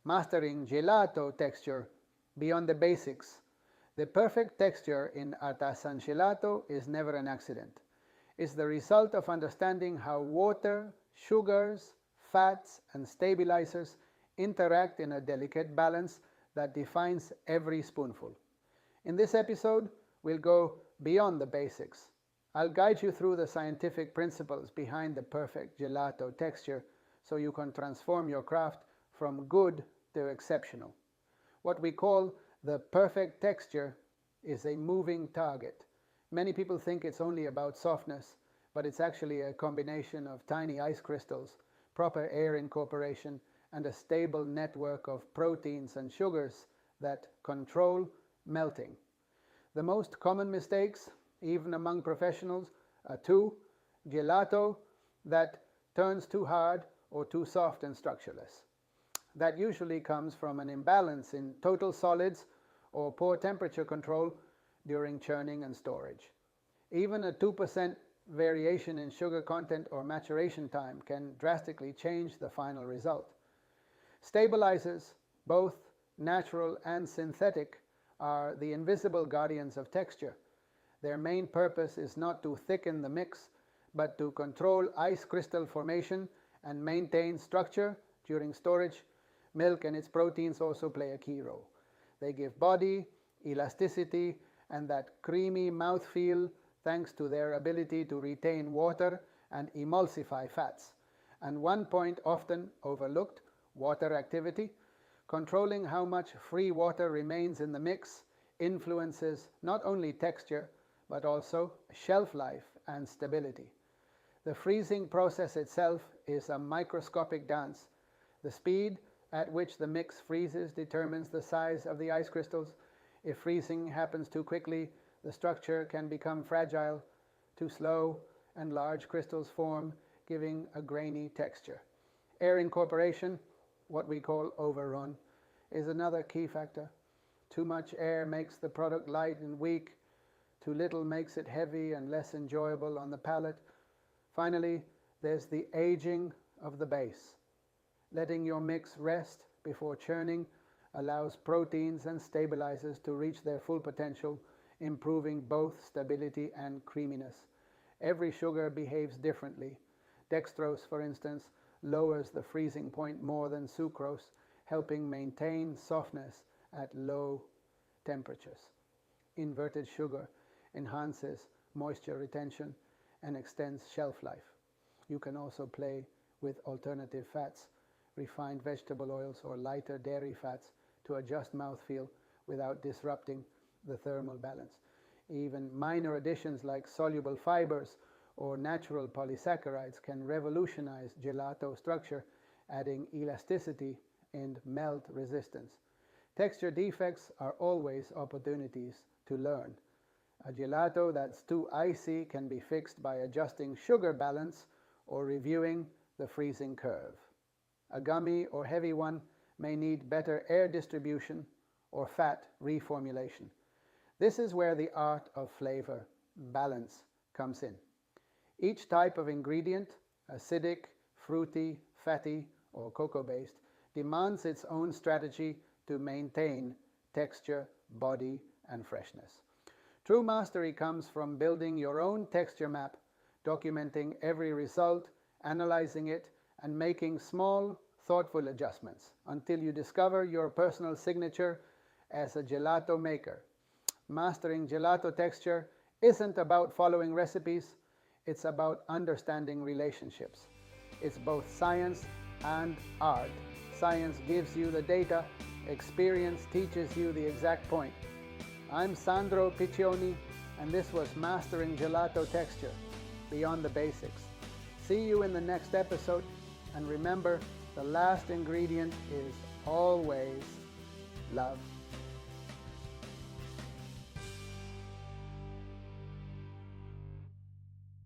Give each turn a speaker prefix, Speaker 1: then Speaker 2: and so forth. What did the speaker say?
Speaker 1: Mastering gelato texture beyond the basics. The perfect texture in artisan gelato is never an accident. It's the result of understanding how water, sugars, fats, and stabilizers interact in a delicate balance that defines every spoonful. In this episode, we'll go beyond the basics. I'll guide you through the scientific principles behind the perfect gelato texture so you can transform your craft from good to exceptional. What we call the perfect texture is a moving target. Many people think it's only about softness, but it's actually a combination of tiny ice crystals, proper air incorporation, and a stable network of proteins and sugars that control melting. The most common mistakes, even among professionals, are two: gelato that turns too hard or too soft and structureless. That usually comes from an imbalance in total solids or poor temperature control during churning and storage. Even a 2% variation in sugar content or maturation time can drastically change the final result. Stabilizers, both natural and synthetic, are the invisible guardians of texture. Their main purpose is not to thicken the mix, but to control ice crystal formation and maintain structure during storage. Milk and its proteins also play a key role. They give body, elasticity, and that creamy mouthfeel thanks to their ability to retain water and emulsify fats. And one point often overlooked, water activity. Controlling how much free water remains in the mix influences not only texture, but also shelf life and stability. The freezing process itself is a microscopic dance. The speed at which the mix freezes determines the size of the ice crystals. If freezing happens too quickly, the structure can become fragile. Too slow, and large crystals form, giving a grainy texture. Air incorporation, what we call overrun, is another key factor. Too much air makes the product light and weak. Too little makes it heavy and less enjoyable on the palate. Finally, there's the aging of the base. Letting your mix rest before churning allows proteins and stabilizers to reach their full potential, improving both stability and creaminess. Every sugar behaves differently. Dextrose, for instance, lowers the freezing point more than sucrose, helping maintain softness at low temperatures. Inverted sugar enhances moisture retention and extends shelf life. You can also play with alternative fats, refined vegetable oils, or lighter dairy fats to adjust mouthfeel without disrupting the thermal balance. Even minor additions like soluble fibers or natural polysaccharides can revolutionize gelato structure, adding elasticity and melt resistance. Texture defects are always opportunities to learn. A gelato that's too icy can be fixed by adjusting sugar balance or reviewing the freezing curve. A gummy or heavy one may need better air distribution or fat reformulation. This is where the art of flavor balance comes in. Each type of ingredient, acidic, fruity, fatty, or cocoa-based, demands its own strategy to maintain texture, body, and freshness. True mastery comes from building your own texture map, documenting every result, analyzing it, and making small, thoughtful adjustments until you discover your personal signature as a gelato maker. Mastering gelato texture isn't about following recipes, it's about understanding relationships. It's both science and art. Science gives you the data, experience teaches you the exact point. I'm Sandro Piccioni, and this was Mastering Gelato Texture, Beyond the Basics. See you in the next episode, and remember, the last ingredient is always love.